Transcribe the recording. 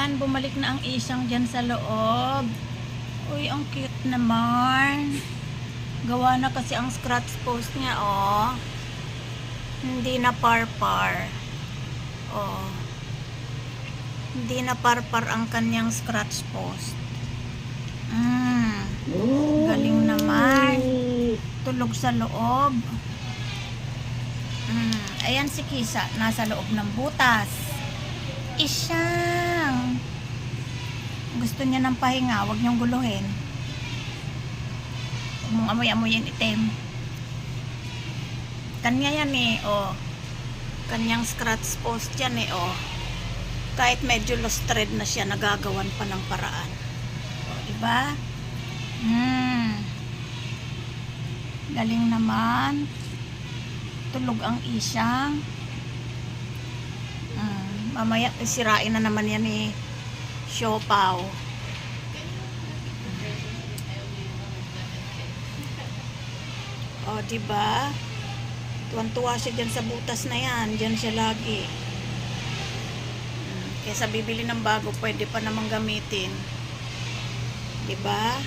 Ayan, bumalik na ang isang dyan sa loob. Uy, ang cute naman. Gawa na kasi ang scratch post niya, oh. Hindi na par-par. Oh. Hindi na par-par ang kanyang scratch post. Galing naman. Tulog sa loob. Ayan si Kisa, nasa loob ng butas. Isyang. Gusto niya ng pahinga, wag niyong guluhin. Huwag mong amoy-amoyin itim. Kanya yan eh, oh. Kanyang scratch post yan eh, oh. Kahit medyo lustered na siya, nagagawan pa ng paraan. Oh, diba? Galing naman. Tulog ang isyang. Mamaya sirain na naman yan eh. Siopaw. Oh, diba? Tuwan-tuwa siya dyan sa butas na yan. Dyan siya lagi. Kesa bibili ng bago, pwede pa namang gamitin. Diba?